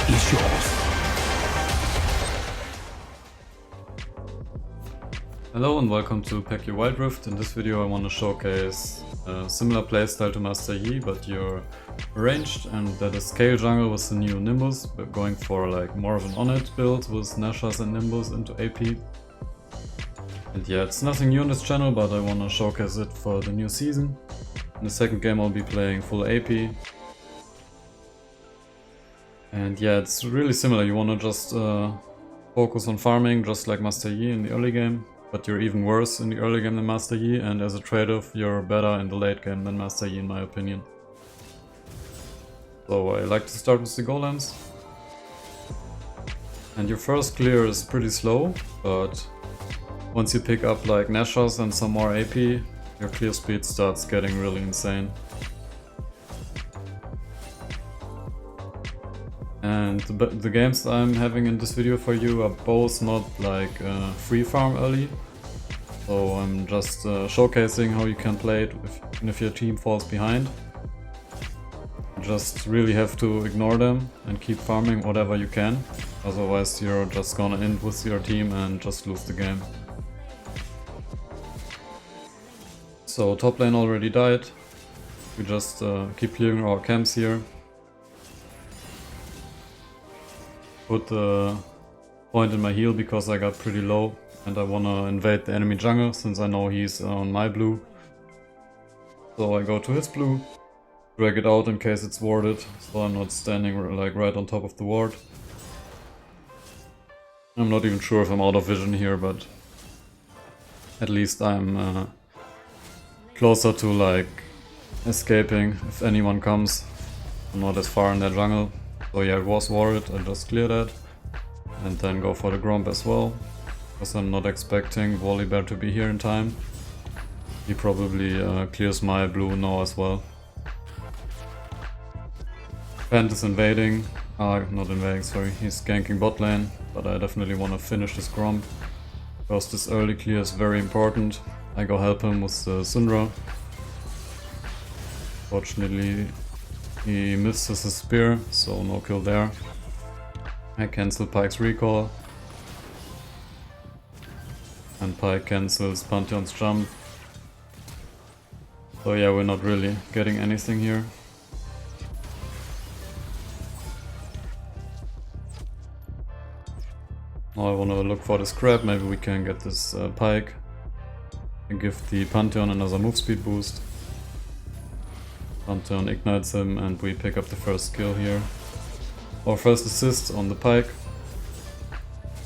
is yours. Hello and welcome to Kayle WildRift. In this video I want to showcase a similar playstyle to Master Yi, but you're ranged, and that is Kayle Jungle with the new Nimbus. We're going for like more of an on-it build with Nashas and Nimbus into AP. And yeah, it's nothing new on this channel, but I want to showcase it for the new season. In the second game I'll be playing full AP. And yeah, it's really similar. You want to just focus on farming just like Master Yi in the early game. But you're even worse in the early game than Master Yi, and as a trade-off you're better in the late game than Master Yi in my opinion. So I like to start with the golems. And your first clear is pretty slow, but once you pick up like Nashas and some more AP, your clear speed starts getting really insane. And the games I'm having in this video for you are both not like free farm early. So I'm just showcasing how you can play it if your team falls behind. You just really have to ignore them and keep farming whatever you can. Otherwise you're just gonna end with your team and just lose the game. So top lane already died. We just keep clearing our camps here. Put the point in my heal because I got pretty low and I wanna invade the enemy jungle since I know he's on my blue. So I go to his blue, drag it out in case it's warded, so I'm not standing like right on top of the ward. I'm not even sure if I'm out of vision here, but at least I'm closer to like escaping if anyone comes. I'm not as far in their jungle. So yeah, it was warded, I just clear that. And then go for the Gromp as well. Because I'm not expecting Volibear to be here in time. He probably clears my blue now as well. Pant is invading. Not invading, sorry. He's ganking bot lane. But I definitely want to finish this Gromp. Because this early clear is very important. I go help him with the Syndra. Fortunately, he misses his spear, so no kill there. I cancel Pyke's recall. And Pyke cancels Pantheon's jump. So yeah, we're not really getting anything here. Now I want to look for this crab, maybe we can get this Pyke. And give the Pantheon another move speed boost. Pantheon ignites him and we pick up the first kill here. Our first assist on the Pyke.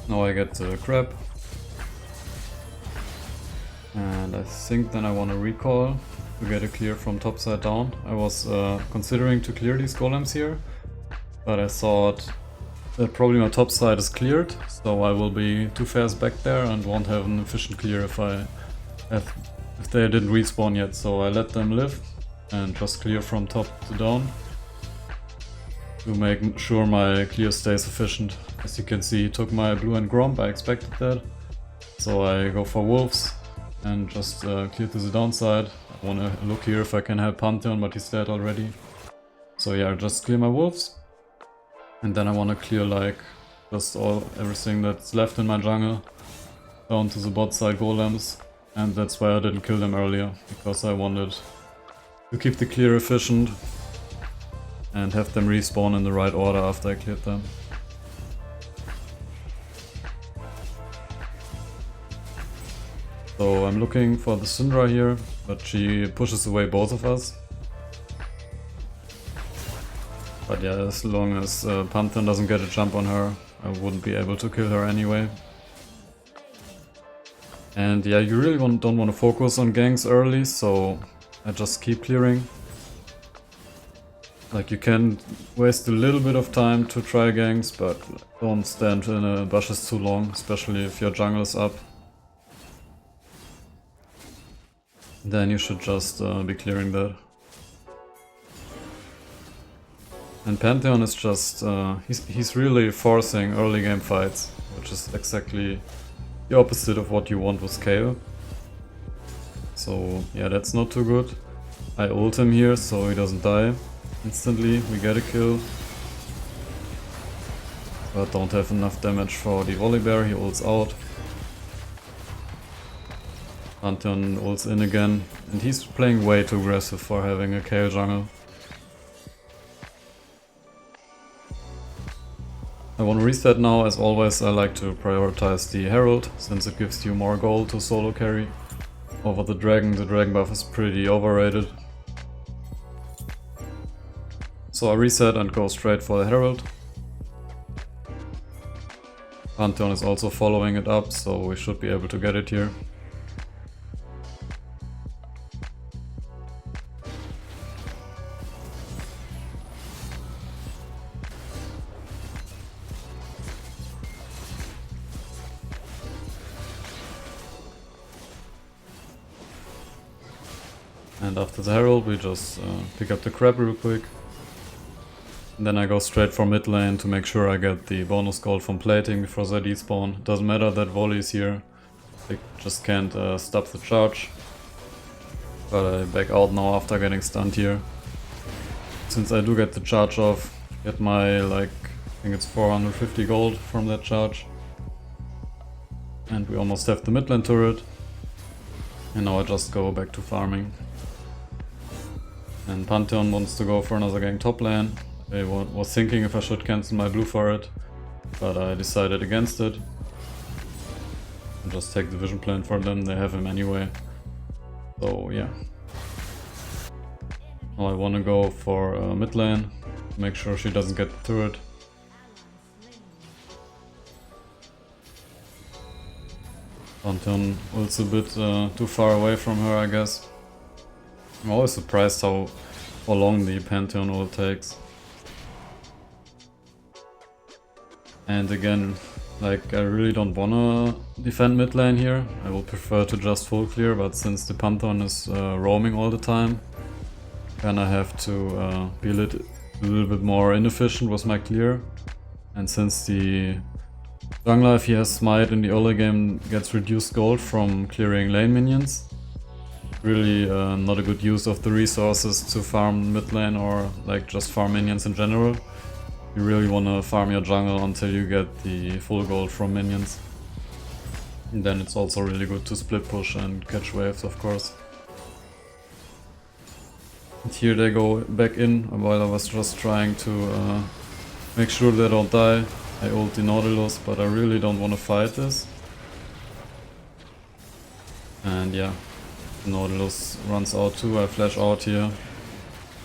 Now I get the crab. And I think then I want to recall to get a clear from top side down. I was considering to clear these golems here, but I thought that probably my top side is cleared, so I will be too fast back there and won't have an efficient clear if they didn't respawn yet. So I let them live and just clear from top to down to make sure my clear stays efficient. As you can see, he took my blue and Gromp, I expected that. So I go for wolves and just clear to the downside. I wanna look here if I can help Pantheon, but he's dead already. So yeah, I just clear my wolves. And then I wanna clear like just everything that's left in my jungle down to the bot side golems. And that's why I didn't kill them earlier, because I wanted to keep the clear efficient and have them respawn in the right order after I cleared them. So I'm looking for the Syndra here, but she pushes away both of us. But yeah, as long as Pantheon doesn't get a jump on her, I wouldn't be able to kill her anyway. And yeah, you really don't want to focus on ganks early, so I just keep clearing. Like, you can waste a little bit of time to try ganks, but don't stand in a bushes too long, especially if your jungle is up. Then you should just be clearing that. And Pantheon is just, he's really forcing early game fights, which is exactly the opposite of what you want with Kayle. So yeah, that's not too good. I ult him here so he doesn't die instantly. We get a kill. but don't have enough damage for the Volibear. He ults out. Pantheon ults in again, and he's playing way too aggressive for having a Kayle Jungle. I want to reset now. As always, I like to prioritize the Herald, since it gives you more gold to solo carry over the dragon. The dragon buff is pretty overrated. So I reset and go straight for the Herald. Pantheon is also following it up, so we should be able to get it here. And after the Herald we just pick up the crab real quick. And then I go straight for mid lane to make sure I get the bonus gold from plating before they despawn. Doesn't matter that volley is here, they just can't stop the charge. But I back out now after getting stunned here. Since I do get the charge off, get my I think it's 450 gold from that charge. And we almost have the mid lane turret. And now I just go back to farming. And Pantheon wants to go for another gang top lane. I was thinking if I should cancel my blue for it, but I decided against it. And just take the vision plan for them, they have him anyway. So yeah. Now I want to go for mid lane, make sure she doesn't get the turret. Pantheon ults a bit too far away from her, I guess. I'm always surprised how long the Pantheon ult takes. And again, I really don't wanna defend mid lane here. I would prefer to just full clear, but since the Pantheon is roaming all the time, then I have to be a little bit more inefficient with my clear. And since the jungler, if he has smite in the early game, gets reduced gold from clearing lane minions, really not a good use of the resources to farm mid lane or just farm minions in general. You really want to farm your jungle until you get the full gold from minions. And then it's also really good to split push and catch waves, of course. And here they go back in while I was just trying to make sure they don't die. I ult the Nautilus, but I really don't want to fight this. And yeah. Nautilus runs out too, I flash out here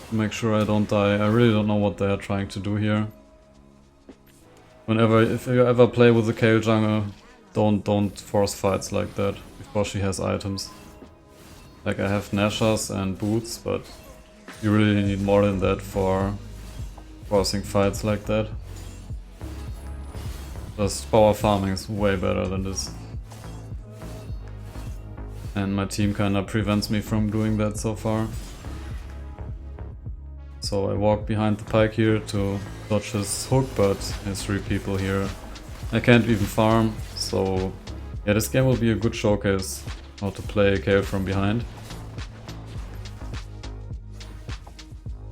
to make sure I don't die. I really don't know what they are trying to do here. If you ever play with the Kayle Jungle, don't force fights like that before she has items. I have Nashas and boots, but you really need more than that for forcing fights like that. Just power farming is way better than this. And my team kinda prevents me from doing that so far. So I walk behind the pike here to dodge his hook, but there's 3 people here. I can't even farm, so yeah, this game will be a good showcase how to play Kayle from behind.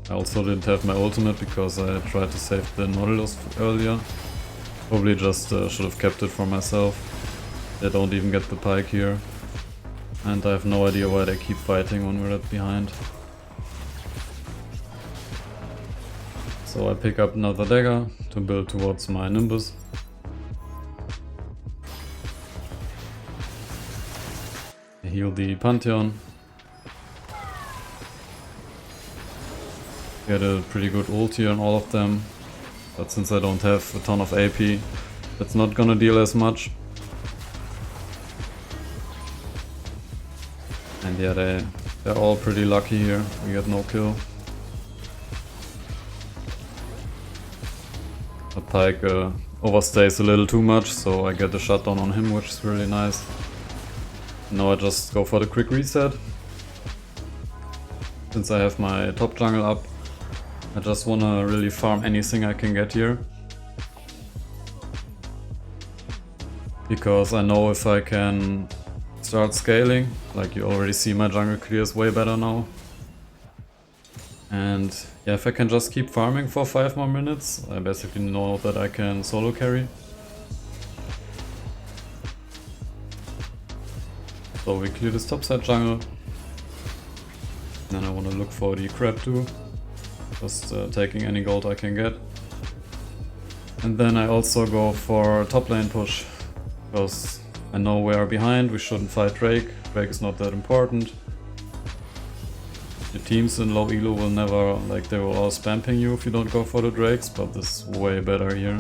I also didn't have my ultimate because I tried to save the Nautilus earlier. Probably just should have kept it for myself. They don't even get the pike here. And I have no idea why they keep fighting when we're left behind. So I pick up another dagger to build towards my Nimbus. I heal the Pantheon. Get a pretty good ult here on all of them. But since I don't have a ton of AP, that's not gonna deal as much. And yeah, they're all pretty lucky here. We get no kill. The pike overstays a little too much, so I get a shutdown on him, which is really nice. Now I just go for the quick reset. Since I have my top jungle up, I just wanna really farm anything I can get here. Because I know if I can start scaling, like you already see my jungle clears way better now. And yeah, if I can just keep farming for 5 more minutes, I basically know that I can solo carry. So we clear this topside jungle. Then I want to look for the crab too. Just taking any gold I can get. And then I also go for top lane push. Because I know we are behind, we shouldn't fight Drake. Drake is not that important. The teams in low elo will never, like they will all spam ping you if you don't go for the Drakes, but this is way better here.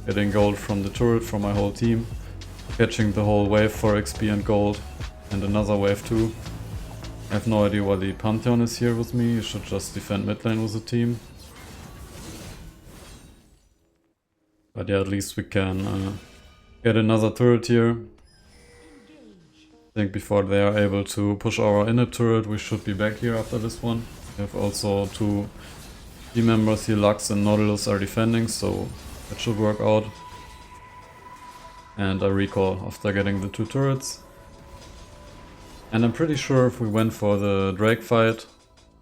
Getting gold from the turret from my whole team. Catching the whole wave for XP and gold. And another wave too. I have no idea why the Pantheon is here with me, you should just defend mid lane with the team. But yeah, at least we can get another turret here. I think before they are able to push our inhib turret, we should be back here after this one. We have also 2 team members here, Lux and Nautilus are defending, so that should work out. And I recall after getting the 2 turrets. And I'm pretty sure if we went for the Drake fight,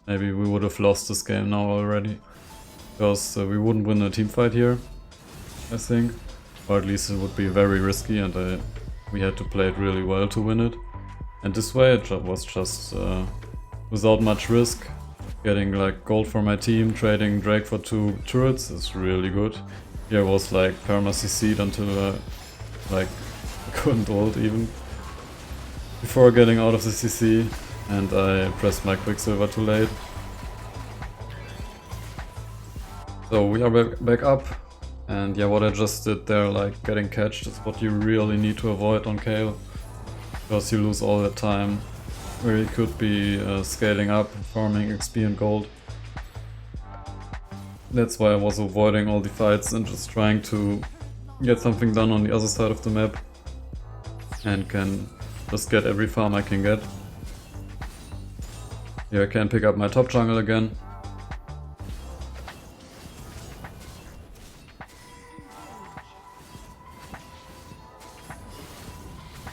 maybe we would have lost this game now already. Because we wouldn't win a team fight here, I think. Or at least it would be very risky and we had to play it really well to win it. And this way it was just without much risk. Getting like gold for my team, trading Drake for 2 turrets is really good. Here was like perma CC'd until like I couldn't ult even. Before getting out of the CC, and I pressed my Quicksilver too late. So we are back up, and yeah, what I just did there, like getting catched, is what you really need to avoid on Kayle. Because you lose all that time where you could be scaling up, farming XP and gold. That's why I was avoiding all the fights and just trying to get something done on the other side of the map. And can just get every farm I can get. Here I can pick up my top jungle again.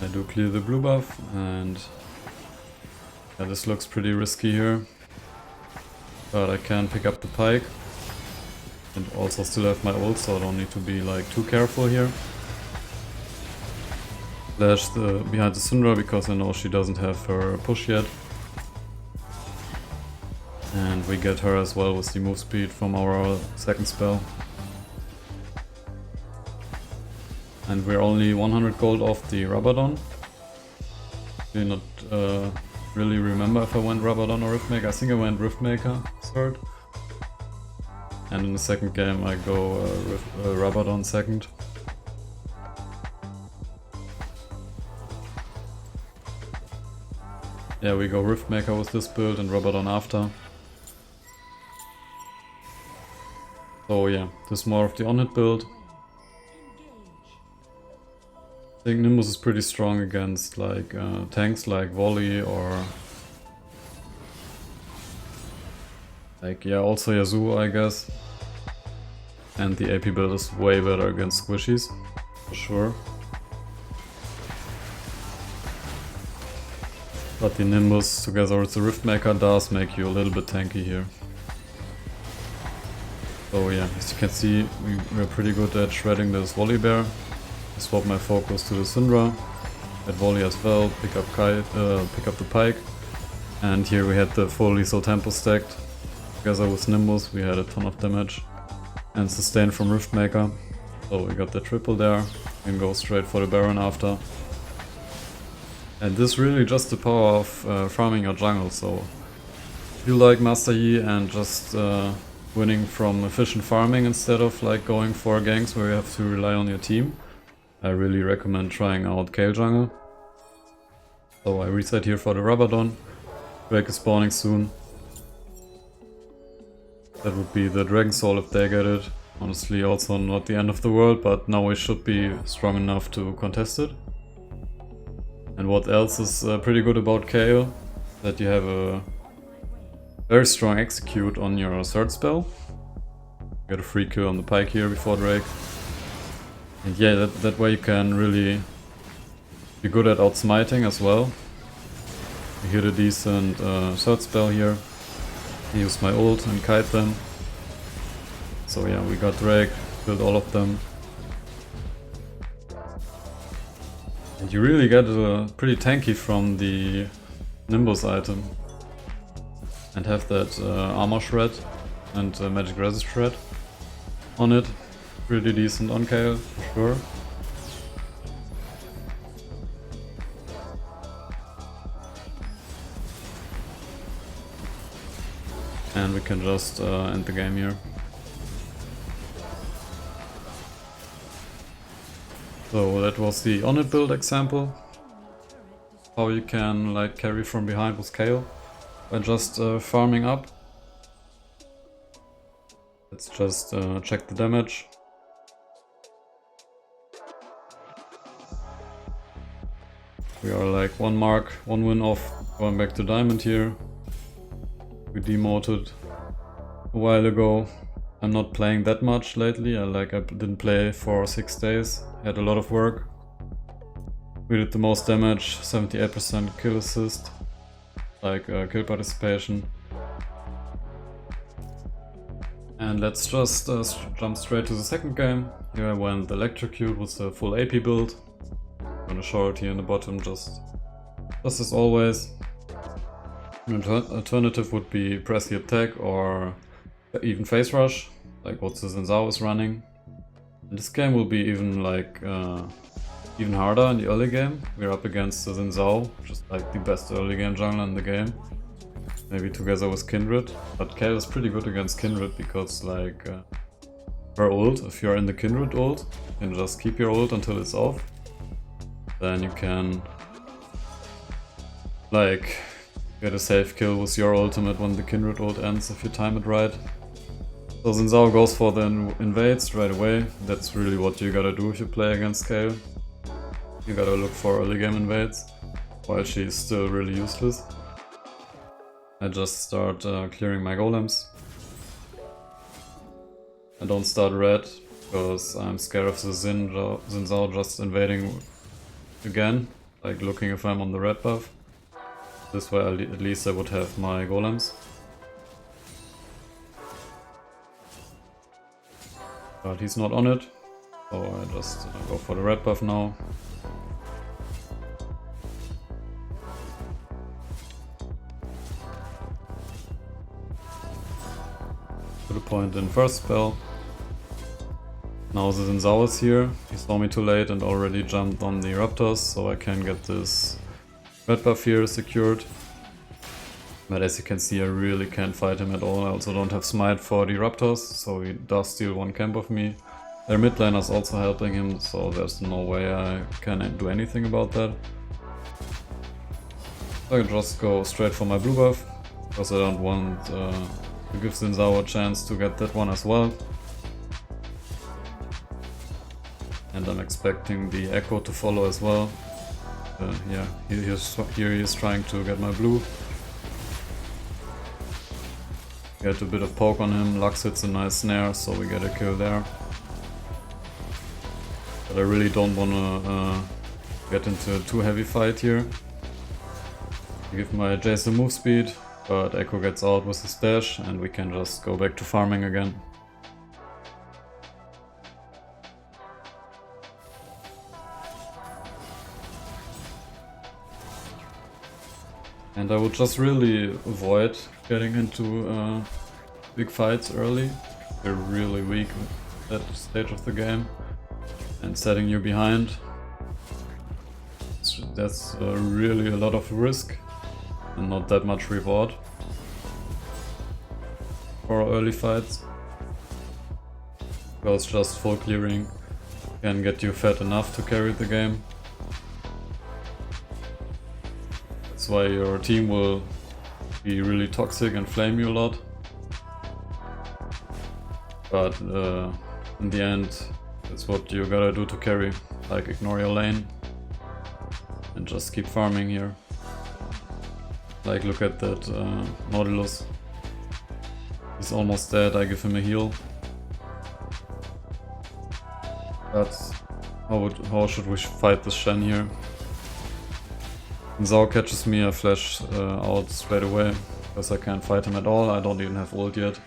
I do clear the blue buff and yeah, this looks pretty risky here. But I can pick up the pike. And also still have my ult, so I don't need to be like too careful here. Flash behind the Syndra because I know she doesn't have her push yet. And we get her as well with the move speed from our second spell. And we're only 100 gold off the Rabadon. I do not really remember if I went Rabadon or Riftmaker. I think I went Riftmaker third. And in the second game I go Rabadon second. Yeah, we go Riftmaker with this build and Rabadon after. So yeah, this is more of the on-hit build. I think Nimbus is pretty strong against like tanks like Volley or like yeah, also Yasuo I guess. And the AP build is way better against squishies, for sure. But the Nimbus together with the Riftmaker does make you a little bit tanky here. So yeah, as you can see, we're pretty good at shredding this Volley Bear. I swap my focus to the Syndra, at Volley as well, pick up the Pike. And here we had the full lethal tempo stacked. Together with Nimbus we had a ton of damage. And sustain from Riftmaker. So we got the triple there, and go straight for the Baron after. And this is really just the power of farming your jungle, so if you like Master Yi and just winning from efficient farming instead of like going for ganks where you have to rely on your team, I really recommend trying out Kayle Jungle. So I reset here for the Rabadon. Drake is spawning soon. That would be the Dragon Soul if they get it. Honestly also not the end of the world, but now we should be strong enough to contest it. And what else is pretty good about Kayle? That you have a very strong execute on your third spell. Get a free kill on the Pike here before Drake. And yeah, that way you can really be good at outsmiting as well. You hit a decent third spell here. I used my ult and kite them. So yeah, we got Drake, killed all of them. And you really get pretty tanky from the Nimbus item. And have that armor shred and magic resist shred on it. Pretty decent on Kayle, for sure. And we can just end the game here. So that was the on it build example. How you can like carry from behind with Kayle by just farming up. Let's just check the damage. We are like 1 mark, 1 win off going back to diamond here. We demoted a while ago. I'm not playing that much lately. I didn't play for 6 days. Had a lot of work. We did the most damage, 78% kill assist, like kill participation. And let's just jump straight to the second game. Here I went electrocute with the full AP build. I'm gonna show it here in the bottom, just as always. An alternative would be press the attack or even face rush, like what the Xin Zhao is running. And this game will be even like even harder in the early game. We're up against the Xin Zhao, which is like the best early game jungler in the game. Maybe together with Kindred, but Kayle is pretty good against Kindred because like her ult, if you're in the Kindred ult, you can just keep your ult until it's off. Then you can like get a safe kill with your ultimate when the Kindred ult ends if you time it right. So Xin Zhao goes for the invades right away. That's really what you gotta do if you play against Kayle. You gotta look for early game invades, while she's still really useless. I just start clearing my golems. I don't start red, because I'm scared of the Xin Zhao just invading again, like looking if I'm on the red buff. This way at least I would have my golems. But he's not on it, so I just go for the red buff now. Put a point in first spell. Now the Xin Zhao is here. He saw me too late and already jumped on the Raptors, so I can get this red buff here secured. But as you can see, I really can't fight him at all. I also don't have smite for the Raptors, so he does steal 1 camp of me. Their mid laner is also helping him, so there's no way I can do anything about that. I can just go straight for my blue buff, because I don't want to give Xin Zhao a chance to get that one as well. And I'm expecting the Echo to follow as well. Yeah, here he is trying to get my blue. Get a bit of poke on him, Lux hits a nice snare, so we get a kill there. But I really don't wanna get into a too heavy fight here. I give my Jason move speed, but Echo gets out with his dash and we can just go back to farming again. And I would just really avoid getting into big fights early. They're really weak at that stage of the game. And setting you behind, that's really a lot of risk and not that much reward for early fights. Because just full clearing can get you fed enough to carry the game. That's why your team will be really toxic and flame you a lot. But in the end, that's what you gotta do to carry. Like ignore your lane and just keep farming here. Like look at that Nautilus. He's almost dead, I give him a heal. But how should we fight this Shen here? When Zhao catches me, I flash out straight away. because I can't fight him at all. I don't even have ult yet.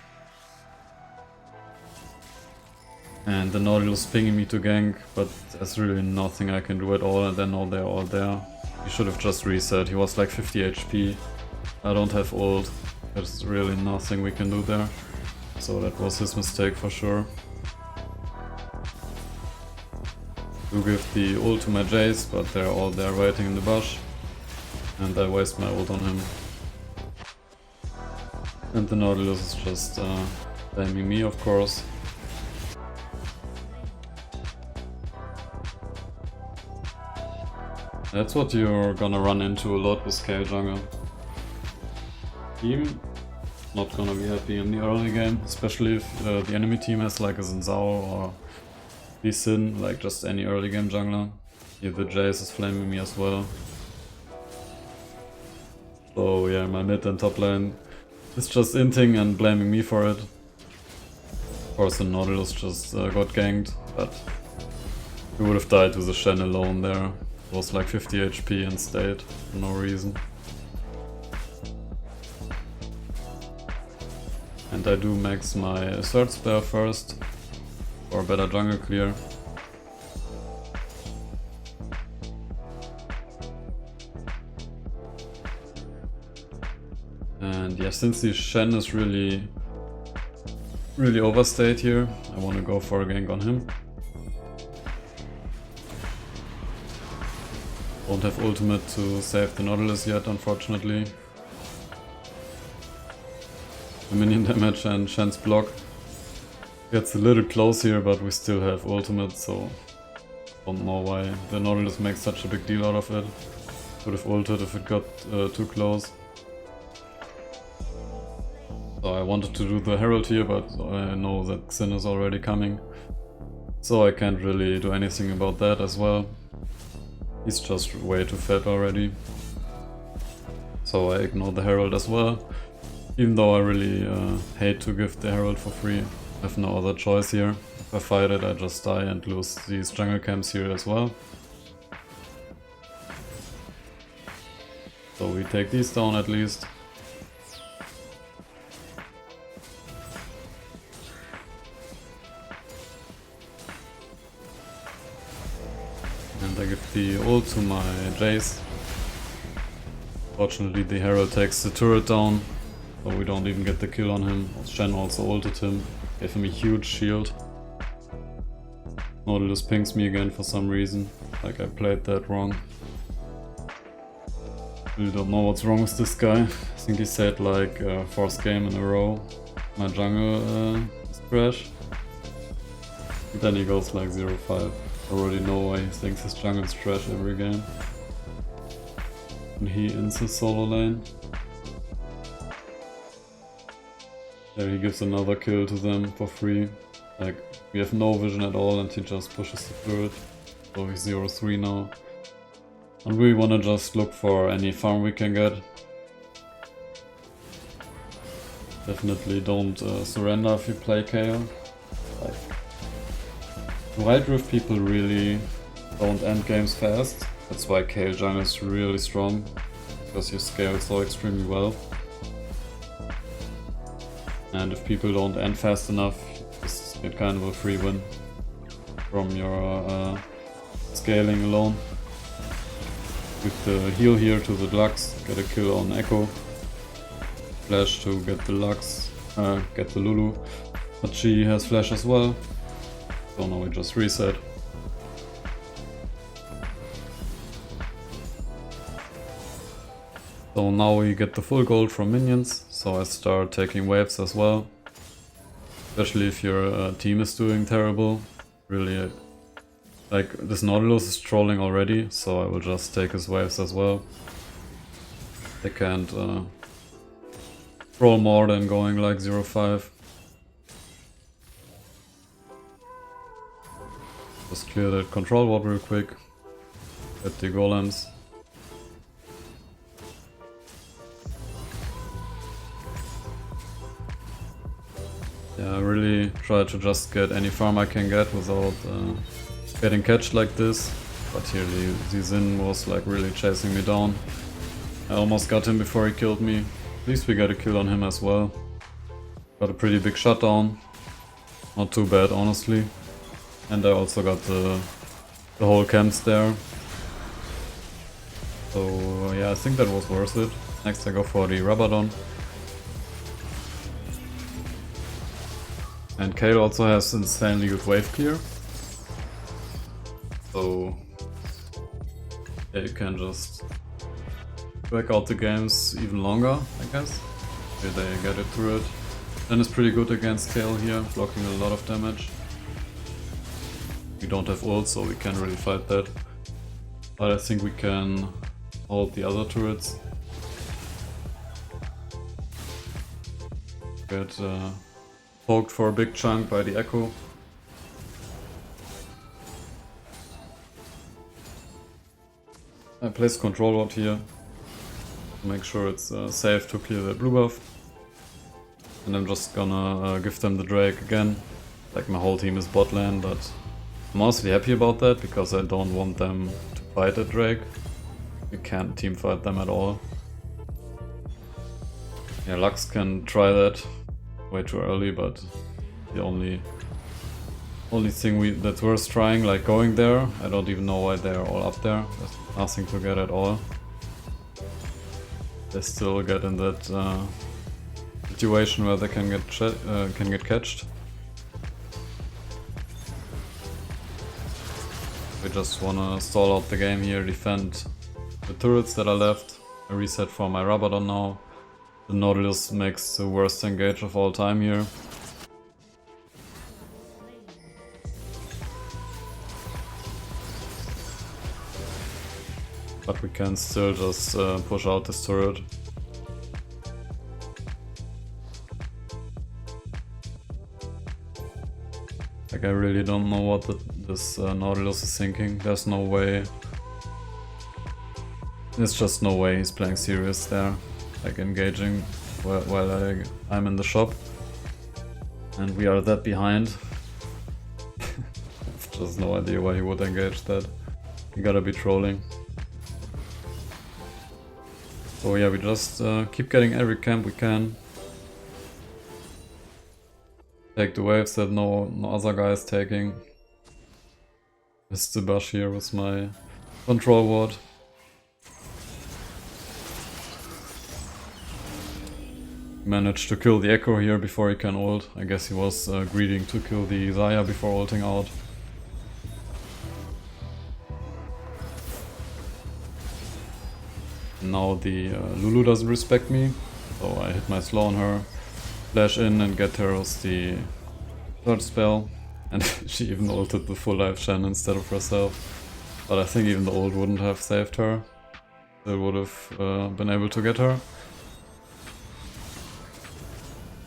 And the Nautilus pinging me to gank, but there's really nothing I can do at all, and then now they're all there. He should have just reset. He was like 50 HP. I don't have ult. There's really nothing we can do there. So that was his mistake for sure. Do give the ult to my Jace, but they're all there waiting in the bush. And I waste my ult on him. And the Nautilus is just blaming me, of course. That's what you're gonna run into a lot with Kayle Jungle. Team not gonna be happy in the early game, especially if the enemy team has like a Xin Zhao or Lee Sin, like just any early game jungler. Here the Jace is flaming me as well. So yeah, my mid and top lane is just inting and blaming me for it. Of course the Nautilus just got ganked, but we would have died with the Shen alone there. It was like 50 HP and stayed for no reason. And I do max my third spell first for a better jungle clear. And yeah, since the Shen is really overstayed here, I want to go for a gank on him. Don't have ultimate to save the Nautilus yet, unfortunately. The minion damage and Shen's block gets a little close here, but we still have ultimate, so don't know why the Nautilus makes such a big deal out of it. Would have ulted if it got too close. So I wanted to do the Herald here, but I know that Xin is already coming, so I can't really do anything about that as well. He's just way too fat already. So I ignore the Herald as well. Even though I really hate to give the Herald for free. I have no other choice here. If I fight it, I just die and lose these jungle camps here as well. So we take these down at least. And I give the ult to my Jace. Fortunately the Herald takes the turret down, so we don't even get the kill on him. Shen also ulted him, gave him a huge shield. Nautilus pings me again for some reason, like I played that wrong. Really don't know what's wrong with this guy. I think he said like fourth game in a row my jungle is trash. And then he goes like 0-5. Already know why he thinks his jungle is trash every game. And he ends his solo lane. There he gives another kill to them for free. Like, we have no vision at all and he just pushes the turret. So he's 0-3 now. And we wanna just look for any farm we can get. Definitely don't surrender if you play Kayle. Like, WildRift people really don't end games fast. That's why Kayle Jungle is really strong, because you scale so extremely well. And if people don't end fast enough, you just get kind of a free win from your scaling alone. With the heal here to the Lux, get a kill on Echo. Flash to get the Lux, get the Lulu. But she has flash as well. So now we just reset. So now we get the full gold from minions, so I start taking waves as well. Especially if your team is doing terrible. Really, like this Nautilus is trolling already, so I will just take his waves as well. They can't troll more than going like 0-5. Just clear that control ward real quick. Get the golems. Yeah, I really try to just get any farm I can get without getting catched like this. But here the Xin was like really chasing me down. I almost got him before he killed me. At least we got a kill on him as well. Got a pretty big shutdown. Not too bad, honestly. And I also got the whole camps there. So yeah, I think that was worth it. Next I go for the Rabadon. And Kayle also has insanely good wave clear. So yeah, you can just drag out the games even longer, I guess. Here they get it through it. Then it's pretty good against Kayle here, blocking a lot of damage. We don't have ult, so we can't really fight that. But I think we can hold the other turrets. Get poked for a big chunk by the Echo. I place control ward here to make sure it's safe to clear the blue buff. And I'm just gonna give them the Drake again. Like my whole team is bot lane, but I'm honestly happy about that because I don't want them to fight a Drake. You can't team fight them at all. Yeah, Lux can try that way too early, but the only thing that's worth trying, like going there. I don't even know why they're all up there. There's nothing to get at all. They still get in that situation where they can get catched. We just wanna stall out the game here, defend the turrets that are left. I reset for my Rabadon now. The Nautilus makes the worst engage of all time here. But we can still just push out this turret. Like I really don't know what this Nautilus is thinking. There's no way. There's just no way he's playing serious there. Like engaging while I'm in the shop. And we are that behind. I've just no idea why he would engage that. You gotta be trolling. So yeah, we just keep getting every camp we can. Take the waves that no other guy is taking. Missed the bush here with my control ward. Managed to kill the Echo here before he can ult. I guess he was greedy to kill the Zarya before ulting out. Now the Lulu doesn't respect me, so I hit my slow on her, flash in and get her with the third spell, and she even ulted the full life Shen instead of herself. But I think even the ult wouldn't have saved her. They would have been able to get her.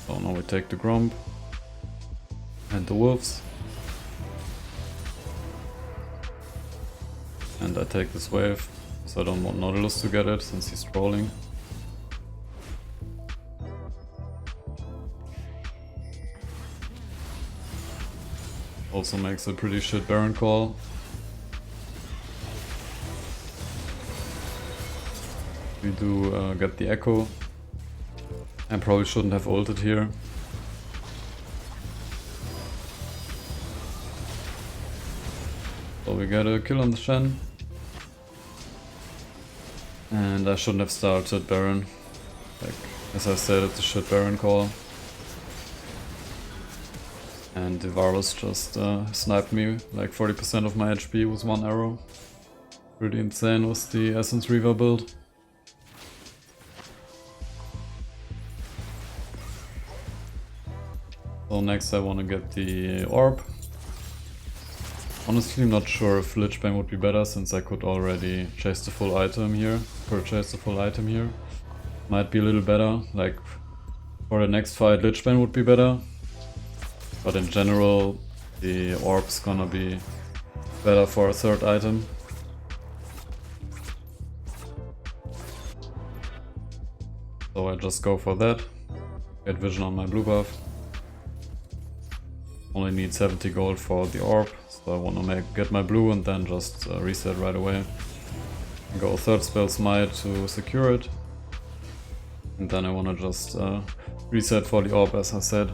So now we take the Gromp and the Wolves. And I take this wave. So I don't want Nautilus to get it, since he's trolling. Also makes a pretty shit Baron call. We do get the Echo. I probably shouldn't have ulted here. So we get a kill on the Shen. And I shouldn't have started Baron. Like, as I said, it's a shit Baron call. And the Varus just sniped me like 40% of my HP with one arrow. Pretty insane with the Essence Reaver build. So next I want to get the Orb. Honestly, I'm not sure if Lichbane would be better, since I could already chase the full item here. Purchase the full item here. Might be a little better, like for the next fight Lichbane would be better. But in general, the Orb's gonna be better for a third item. So I just go for that. Get vision on my blue buff. Only need 70 gold for the Orb. So I want to get my blue and then just reset right away. Go third spell smite to secure it. And then I wanna just reset for the orb, as I said.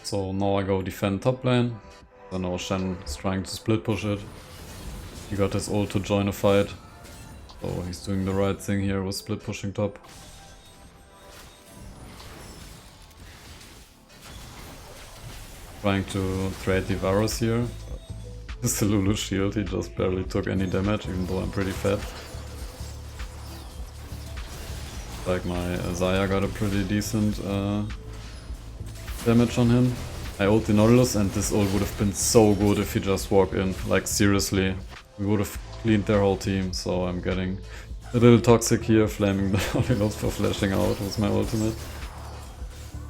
So now I go defend top lane. I know Shen is trying to split push it. He got his ult to join a fight. So he's doing the right thing here with split pushing top. Trying to trade the Varus here. This Lulu shield, he just barely took any damage, even though I'm pretty fat. Like my Zaya got a pretty decent damage on him. I ult the Nautilus and this ult would have been so good if he just walked in. Like seriously, we would have cleaned their whole team. So I'm getting a little toxic here, flaming the Nautilus for flashing out with my ultimate.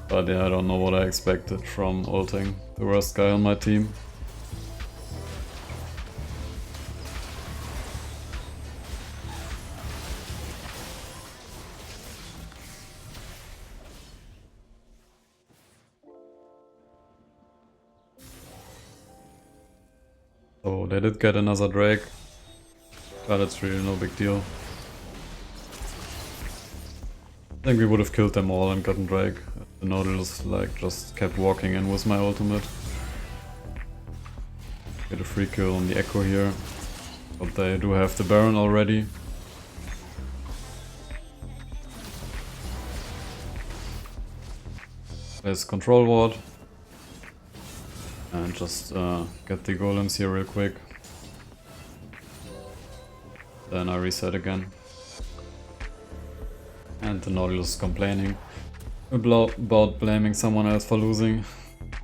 But yeah, I don't know what I expected from ulting the worst guy on my team. So they did get another Drake, but it's really no big deal. I think we would have killed them all and gotten Drake. The Nautilus like just kept walking in with my ultimate. Get a free kill on the Echo here, but they do have the Baron already. There's control ward. And just get the golems here real quick. Then I reset again. And the Nautilus is complaining about blaming someone else for losing.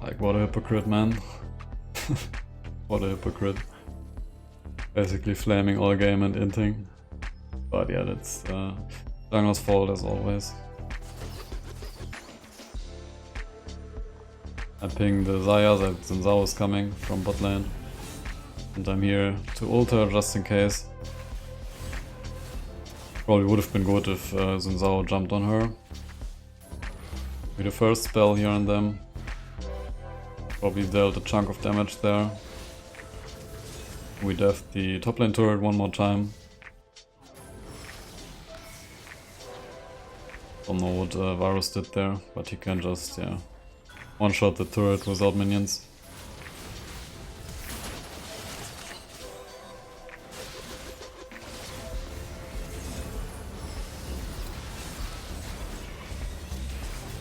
Like, what a hypocrite, man. What a hypocrite. Basically flaming all game and inting. But yeah, that's Jungle's fault as always. I ping the Zaya that Xin Zhao is coming from bot lane. And I'm here to ult her just in case. Probably would have been good if Xin Zhao jumped on her. Be the first spell here on them. Probably dealt a chunk of damage there. We def the top lane turret one more time. Don't know what Varus did there, but he can just, yeah, one-shot the turret without minions.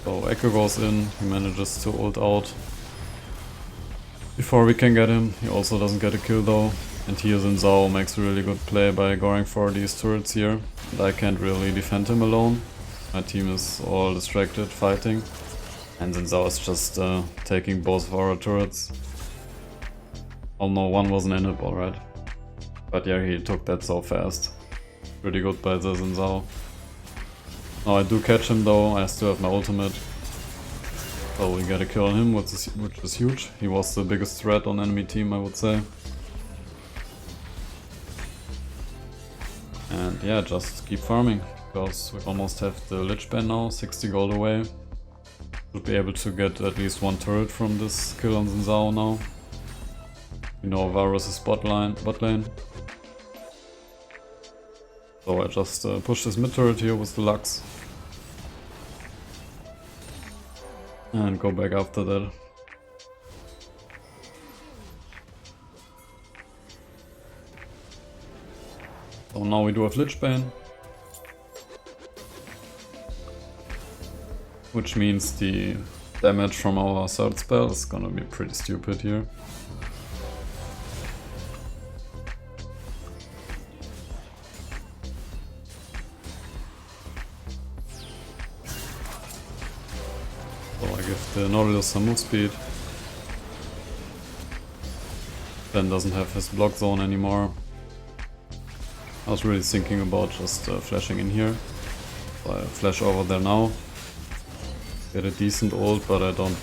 So Echo goes in, he manages to ult out before we can get him. He also doesn't get a kill though. And here Xin Zhao makes a really good play by going for these turrets here. And I can't really defend him alone. My team is all distracted fighting. And Xin Zhao is just taking both of our turrets. Oh no, one wasn't inhibable, right? But yeah, he took that so fast. Pretty good by the Xin Zhao. Now I do catch him though, I still have my ultimate. So we get a kill on him, which is huge. He was the biggest threat on enemy team, I would say. And yeah, just keep farming, because we almost have the Lich Bane now, 60 gold away. Should be able to get at least one turret from this kill on Xin Zhao now. We know Varus is bot lane. So I just push this mid turret here with the Lux. And go back after that. So now we do have Lich Bane. Which means the damage from our third spell is gonna be pretty stupid here. So I give the Nautilus some move speed. Ben doesn't have his block zone anymore. I was really thinking about just flashing in here. So I flash over there now. Get a decent ult, but I don't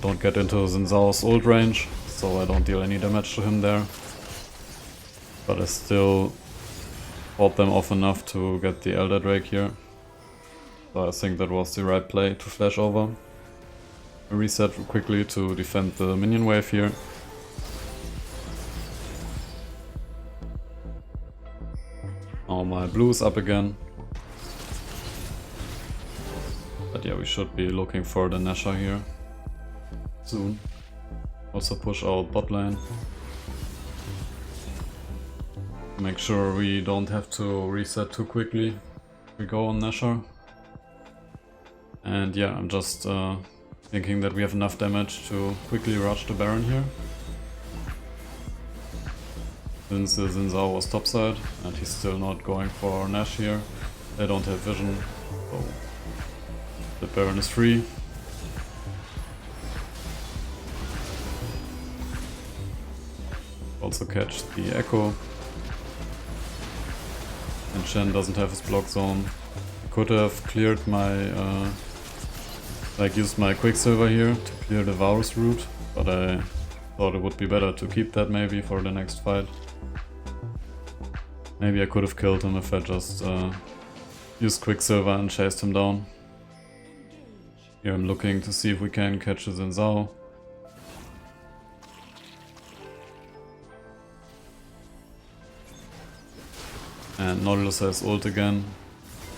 don't get into Xin Zhao's ult range, so I don't deal any damage to him there. But I still fought them off enough to get the Elder Drake here. So I think that was the right play to flash over. reset quickly to defend the minion wave here. Now my blue is up again. But yeah, we should be looking for the Nasher here soon. Also push out bot lane. Make sure we don't have to reset too quickly. We go on Nasher. And yeah, I'm just thinking that we have enough damage to quickly rush the Baron here. Since the Xin Zhao was topside and he's still not going for Nash here. They don't have vision, so the Baron is free. Also catch the Echo. And Shen doesn't have his block zone. I could have cleared my, used my Quicksilver here to clear the Varus route, but I thought it would be better to keep that maybe for the next fight. Maybe I could have killed him if I just used Quicksilver and chased him down. Here I'm looking to see if we can catch the Xin Zhao. And Nautilus has ult again.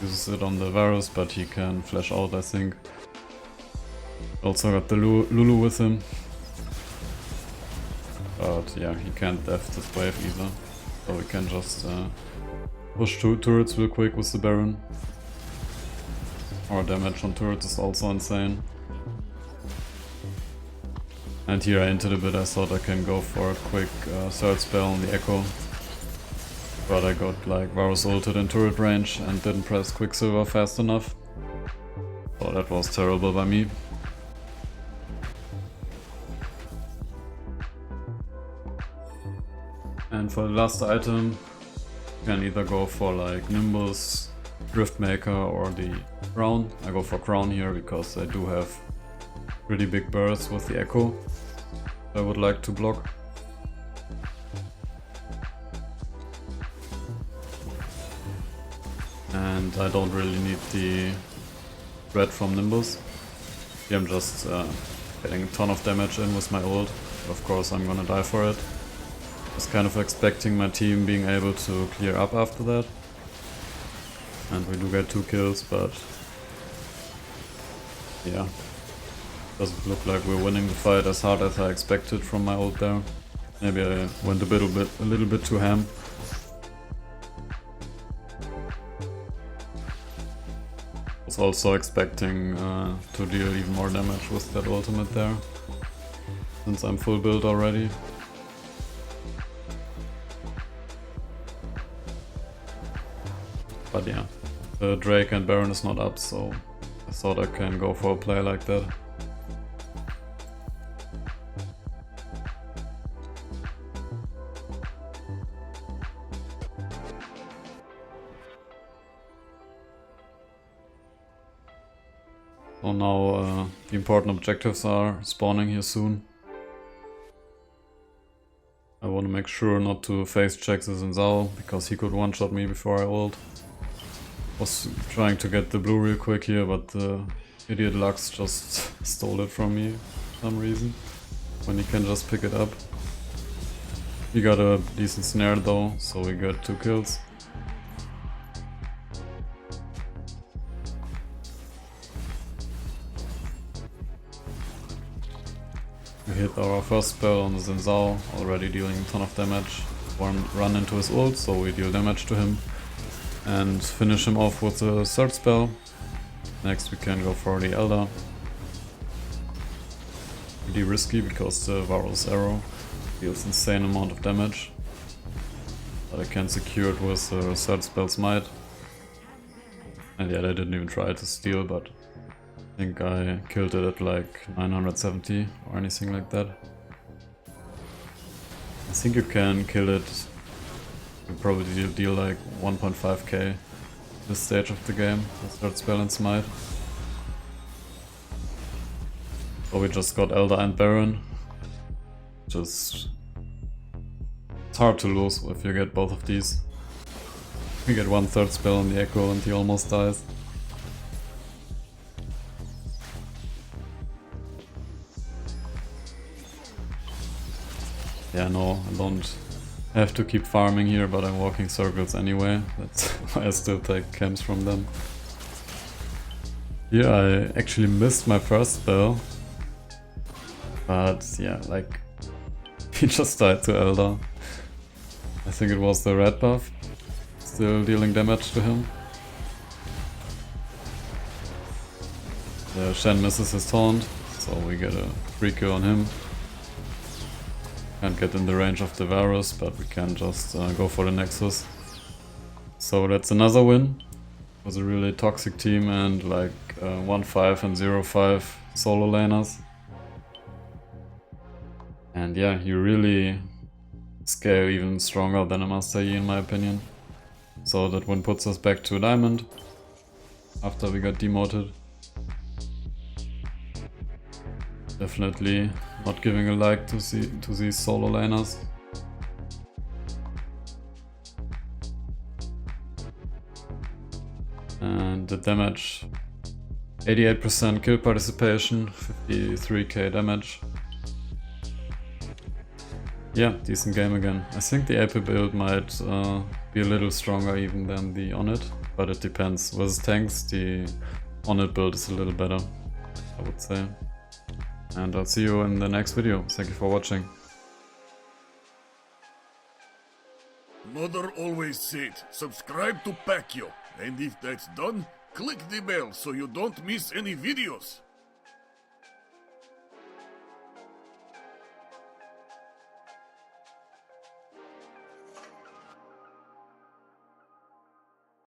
Uses it on the Varus, but he can flash out, I think. Also got the Lulu with him. But yeah, he can't def this wave either. So we can just push two turrets real quick with the Baron. Our damage on turrets is also insane. And here I entered a bit, I thought I can go for a quick third spell on the Echo. But I got like Varus ulted in turret range and didn't press Quicksilver fast enough. So that was terrible by me. And for the last item, you can either go for like Nimbus, Driftmaker or the Crown. I go for Crown here because I do have pretty big bursts with the Echo I would like to block. And I don't really need the red from Nimbus. Here I'm just getting a ton of damage in with my ult. Of course I'm gonna die for it. I was kind of expecting my team being able to clear up after that. And we do get 2 kills, but yeah. Doesn't look like we're winning the fight as hard as I expected from my ult there. Maybe I went a little bit too ham. Was also expecting to deal even more damage with that ultimate there, since I'm full build already. But yeah, the Drake and Baron is not up, so I thought I can go for a play like that. So now the important objectives are spawning here soon. I want to make sure not to face check the Xin Zhao, because he could one-shot me before I ult. Was trying to get the blue real quick here, but the idiot Lux just stole it from me for some reason, when he can just pick it up. We got a decent snare though, so we got 2 kills. We hit our first spell on the Xin Zhao, already dealing a ton of damage. Run into his ult, so we deal damage to him. And finish him off with the third spell. Next we can go for the Elder. Pretty risky because the Varus arrow deals insane amount of damage. But I can secure it with the third spell's might. And yeah, they didn't even try to steal, but I think I killed it at like 970 or anything like that. I think you can kill it. You probably deal like 1.5k this stage of the game with third spell and smite. So we just got Elder and Baron. It's hard to lose if you get both of these. We get 1 third spell on the Echo and he almost dies. Yeah, no, I don't have to keep farming here, but I'm walking circles anyway. That's why I still take camps from them. Here I actually missed my first spell. But yeah, like, he just died to Elder. I think it was the red buff, still dealing damage to him. The Shen misses his taunt, so we get a free kill on him. Can't get in the range of the Varus, but we can just go for the Nexus. So that's another win. It was a really toxic team and like 1-5 and 0-5 solo laners. And yeah, you really scale even stronger than a Master Yi in my opinion. So that win puts us back to Diamond after we got demoted. Definitely not giving a like to these solo laners. And the damage, 88% kill participation, 53k damage. Yeah, decent game again. I think the AP build might be a little stronger even than the On-It, but it depends. With tanks, the On-It build is a little better, I would say. And I'll see you in the next video. Thank you for watching. Mother always said, subscribe to Pacquiao, and if that's done, click the bell so you don't miss any videos.